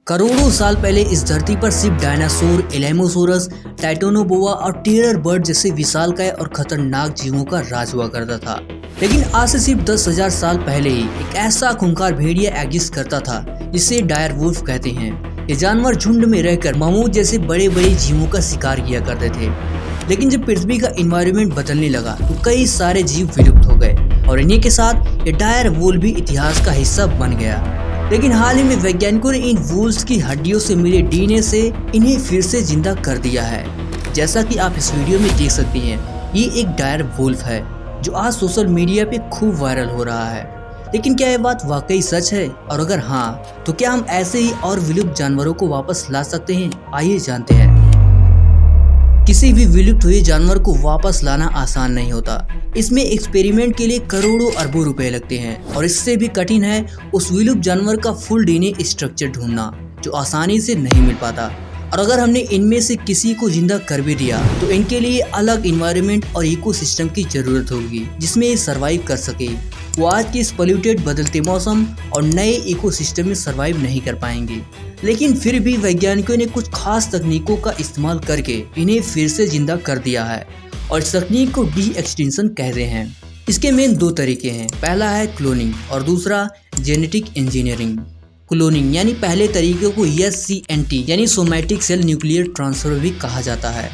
करोड़ों साल पहले इस धरती पर सिर्फ डायनासोर, एलाइमोसोरस, टाइटोनोबोआ और टेरर बर्ड जैसे विशालकाय और खतरनाक जीवों का राज हुआ करता था। लेकिन आज से सिर्फ 10,000 साल पहले ही एक ऐसा खूंखार भेड़िया एग्जिस्ट करता था जिसे डायर वुल्फ कहते हैं। ये जानवर झुंड में रहकर मामूद जैसे बड़े बड़े जीवों का शिकार किया करते थे। लेकिन जब पृथ्वी का इन्वायरमेंट बदलने लगा तो कई सारे जीव विलुप्त हो गए और इन्हीं के साथ ये डायर वुल्फ भी इतिहास का हिस्सा बन गया। लेकिन हाल ही में वैज्ञानिकों ने इन वुल्फ्स की हड्डियों से मिले डीएनए से इन्हें फिर से जिंदा कर दिया है। जैसा कि आप इस वीडियो में देख सकती हैं, ये एक डायर वुल्फ है जो आज सोशल मीडिया पे खूब वायरल हो रहा है। लेकिन क्या ये बात वाकई सच है, और अगर हाँ तो क्या हम ऐसे ही और विलुप्त जानवरों को वापस ला सकते हैं? आइए जानते हैं। किसी भी विलुप्त हुए जानवर को वापस लाना आसान नहीं होता। इसमें एक्सपेरिमेंट के लिए करोड़ों अरबों रुपए लगते हैं और इससे भी कठिन है उस विलुप्त जानवर का फुल डीएनए स्ट्रक्चर ढूंढना जो आसानी से नहीं मिल पाता। और अगर हमने इनमें से किसी को जिंदा कर भी दिया तो इनके लिए अलग इन्वायरमेंट और इकोसिस्टम की जरूरत होगी जिसमें ये सर्वाइव कर सके। वो आज के इस पोल्यूटेड बदलते मौसम और नए इकोसिस्टम में सर्वाइव नहीं कर पाएंगे। लेकिन फिर भी वैज्ञानिकों ने कुछ खास तकनीकों का इस्तेमाल करके इन्हें फिर से जिंदा कर दिया है और इस तकनीक को डी एक्सटिंक्शन कहते हैं। इसके मेन दो तरीके हैं। पहला है क्लोनिंग और दूसरा जेनेटिक इंजीनियरिंग। क्लोनिंग यानी पहले तरीके को SCNT यानी सोमैटिक सेल न्यूक्लियर ट्रांसफर भी कहा जाता है।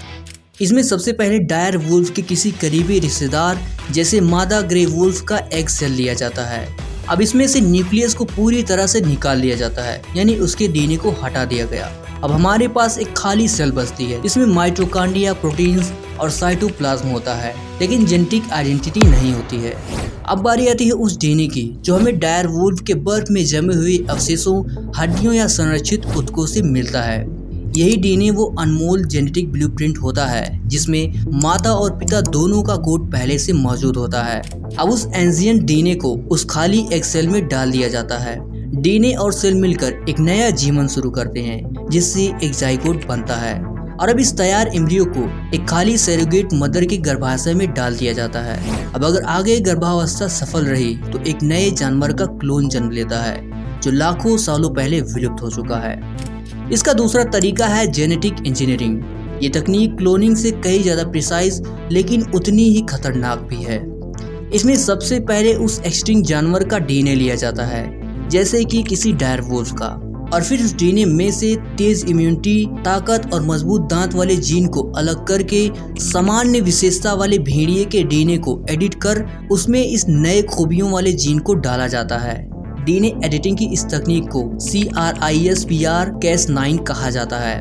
इसमें सबसे पहले डायर वुल्फ के किसी करीबी रिश्तेदार जैसे मादा ग्रे वुल्फ का एग सेल लिया जाता है। अब इसमें से न्यूक्लियस को पूरी तरह से निकाल लिया जाता है, यानी उसके डीएनए को हटा दिया गया। अब हमारे पास एक खाली सेल बचती है। इसमें माइटोकॉन्ड्रिया, प्रोटीन्स और साइटोप्लाज्म होता है, लेकिन जेनेटिक आइडेंटिटी नहीं होती है। अब बारी आती है उस डीएनए की जो हमें डायर वुल्फ के बर्थ में जमे हुए अवशेषों, हड्डियों या संरक्षित ऊतकों से मिलता है। यही डीएनए वो अनमोल जेनेटिक ब्लूप्रिंट होता है जिसमें माता और पिता दोनों का कोड पहले से मौजूद होता है। अब उस एंशिएंट डीएनए को उस खाली एग सेल में डाल दिया जाता है। डीएनए और सेल मिलकर एक नया जीवन शुरू करते हैं जिससे एक जाइगोट बनता है। और अब इस तैयार एम्ब्रियो को एक खाली सैरोगेट मदर के गर्भाशय में डाल दिया जाता है। अब अगर आगे गर्भावस्था सफल रही तो एक नए जानवर का क्लोन जन्म लेता है जो लाखों सालों पहले विलुप्त हो चुका है। इसका दूसरा तरीका है जेनेटिक इंजीनियरिंग। ये तकनीक क्लोनिंग से कई ज्यादा प्रिसाइज लेकिन उतनी ही खतरनाक भी है। इसमें सबसे पहले उस एक्सटिंक्ट जानवर का डीएनए लिया जाता है, जैसे कि किसी डायर वुल्फ का, और फिर उस डीएनए में से तेज इम्यूनिटी, ताकत और मजबूत दांत वाले जीन को अलग करके सामान्य विशेषता वाले भेड़िए के डीएनए को एडिट कर उसमें इस नए खूबियों वाले जीन को डाला जाता है। डीएनए एडिटिंग की इस तकनीक को CRISPR-Cas9 कहा जाता है।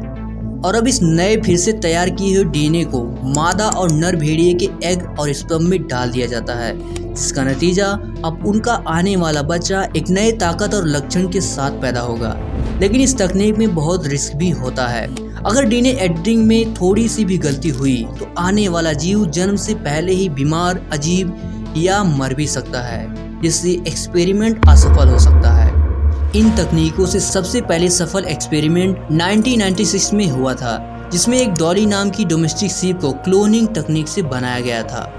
और अब इस नए फिर से तैयार किए हुए डीएनए को मादा और नर भेड़िए के एग और स्पर्म में डाल दिया जाता है, जिसका नतीजा अब उनका आने वाला बच्चा एक नए ताकत और लक्षण के साथ पैदा होगा। लेकिन इस तकनीक में बहुत रिस्क भी होता है। अगर डीएनए एडिटिंग में थोड़ी सी भी गलती हुई तो आने वाला जीव जन्म से पहले ही बीमार, अजीब या मर भी सकता है, जिससे एक्सपेरिमेंट असफल हो सकता है। इन तकनीकों से सबसे पहले सफल एक्सपेरिमेंट 1996 में हुआ था, जिसमें एक डॉली नाम की डोमेस्टिक शीप को क्लोनिंग तकनीक से बनाया गया था।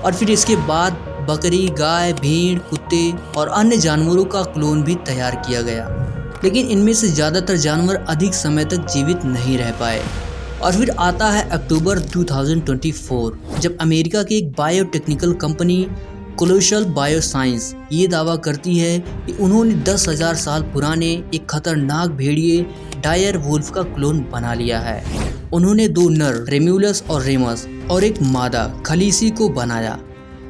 और फिर इसके बाद बकरी, गाय, भेड़, कुत्ते और अन्य जानवरों का क्लोन भी तैयार किया गया। लेकिन इनमें से ज़्यादातर जानवर अधिक समय तक जीवित नहीं रह पाए। और फिर आता है अक्टूबर 2024, जब अमेरिका की एक बायोटेक्निकल कंपनी कोलोसल बायोसाइंस ये दावा करती है कि उन्होंने 10,000 साल पुराने एक खतरनाक भेड़िए डायर वुल्फ का क्लोन बना लिया है। उन्होंने 2 नर रेम्युलस और रेमस और एक मादा खलीसी को बनाया।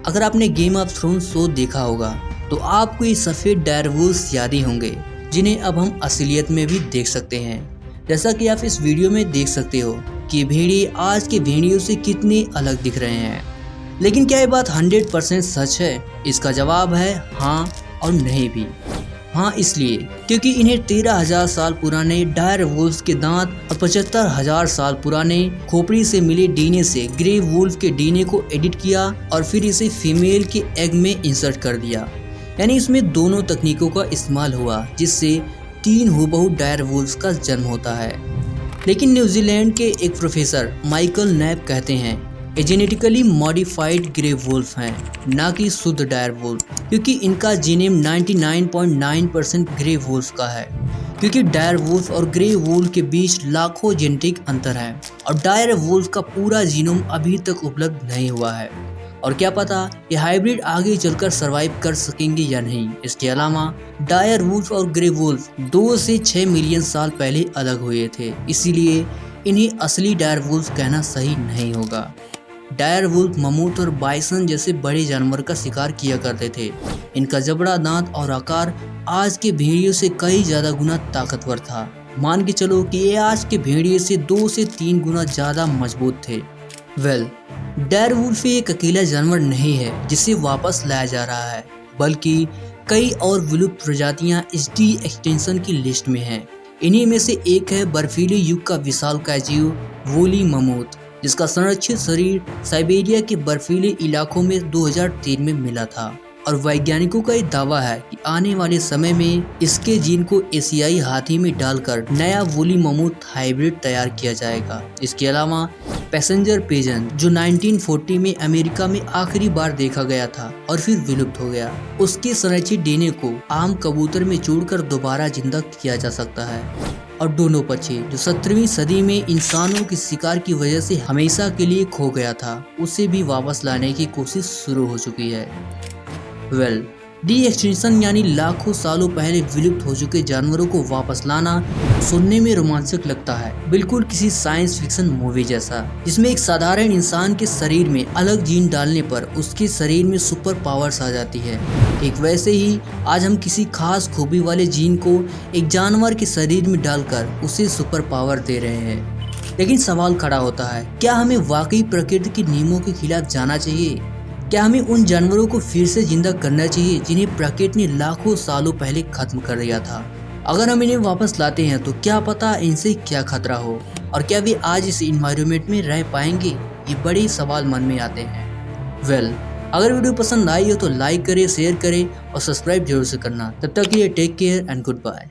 अगर आपने गेम ऑफ थ्रोन्स शो देखा होगा तो आपको ये सफ़ेद डायर वुल्फ्स याद ही होंगे, जिन्हें अब हम असलियत में भी देख सकते हैं। जैसा कि आप इस वीडियो में देख सकते हो कि भेड़िए आज के भेड़ियों से कितने अलग दिख रहे हैं। लेकिन क्या ये बात 100% सच है? इसका जवाब है हाँ और नहीं भी। हाँ इसलिए क्योंकि इन्हें 13,000 साल पुराने डायर वुल्फ के दांत और 75,000 साल पुराने खोपड़ी से मिले डीएनए से ग्रे वुल्फ के डीएनए को एडिट किया और फिर इसे फीमेल के एग में इंसर्ट कर दिया। यानी इसमें दोनों तकनीकों का इस्तेमाल हुआ, जिससे 3 हुबहू डायर वुल्फ का जन्म होता है। लेकिन न्यूजीलैंड के एक प्रोफेसर माइकल नैप कहते हैं ये जेनेटिकली मॉडिफाइड ग्रे वुल्फ हैं, ना कि शुद्ध डायर वुल्फ, क्योंकि इनका जीनोम 99.9% ग्रे वुल्फ का है। क्योंकि डायर वुल्फ और ग्रे वुल्फ के बीच लाखों जेनेटिक अंतर है और डायर वुल्फ का पूरा जीनोम अभी तक उपलब्ध नहीं हुआ है। और क्या पता ये हाइब्रिड आगे चलकर सरवाइव कर सकेंगे या नहीं। इसके अलावा डायर वुल्फ और ग्रे वुल्फ 2 से 6 मिलियन साल पहले अलग हुए थे, इसीलिए इन्हें असली डायर वुल्फ कहना सही नहीं होगा। डायर वुल्फ ममूथ और बाइसन जैसे बड़े जानवर का शिकार किया करते थे। इनका जबड़ा, दांत और आकार आज के भेड़ियों से कई ज्यादा गुना ताकतवर था। मान के चलो कि ये आज के भेड़िए से 2 से 3 गुना ज्यादा मजबूत थे। डायर वुल्फ एक अकेला जानवर नहीं है जिसे वापस लाया जा रहा है, बल्कि कई और विलुप्त प्रजातियां इस डी एक्सटेंशन की लिस्ट में हैं। इन्हीं में से एक है बर्फीले युग का विशालकाय जीव वूली ममूथ, जिसका संरक्षित शरीर साइबेरिया के बर्फीले इलाकों में 2003 में मिला था। और वैज्ञानिकों का ये दावा है कि आने वाले समय में इसके जीन को एशियाई हाथी में डालकर नया वूली ममूथ हाइब्रिड तैयार किया जाएगा। इसके अलावा पैसेंजर पिजन, जो 1940 में अमेरिका में आखिरी बार देखा गया था और फिर विलुप्त हो गया, उसके संरक्षित डीएनए को आम कबूतर में जोड़कर दोबारा जिंदा किया जा सकता है। और दोनों पक्षी जो 17वीं सदी में इंसानों के शिकार की वजह से हमेशा के लिए खो गया था, उसे भी वापस लाने की कोशिश शुरू हो चुकी है। डी एक्सटिंक्शन यानी लाखों सालों पहले विलुप्त हो चुके जानवरों को वापस लाना सुनने में रोमांचक लगता है, बिल्कुल किसी साइंस फिक्शन मूवी जैसा, जिसमें एक साधारण इंसान के शरीर में अलग जीन डालने पर उसके शरीर में सुपर पावर्स आ जाती है। एक वैसे ही आज हम किसी खास खूबी वाले जीन को एक जानवर के शरीर में डालकर उसे सुपर पावर दे रहे हैं। लेकिन सवाल खड़ा होता है, क्या हमें वाकई प्रकृति के नियमों के खिलाफ जाना चाहिए? क्या हमें उन जानवरों को फिर से जिंदा करना चाहिए जिन्हें प्रकृति ने लाखों सालों पहले खत्म कर दिया था? अगर हम इन्हें वापस लाते हैं तो क्या पता इनसे क्या खतरा हो, और क्या वे आज इस एनवायरनमेंट में रह पाएंगे? ये बड़े सवाल मन में आते हैं। अगर वीडियो पसंद आई हो तो लाइक करें, शेयर करें और सब्सक्राइब जरूर से करना। तब तक के लिए take care and good bye.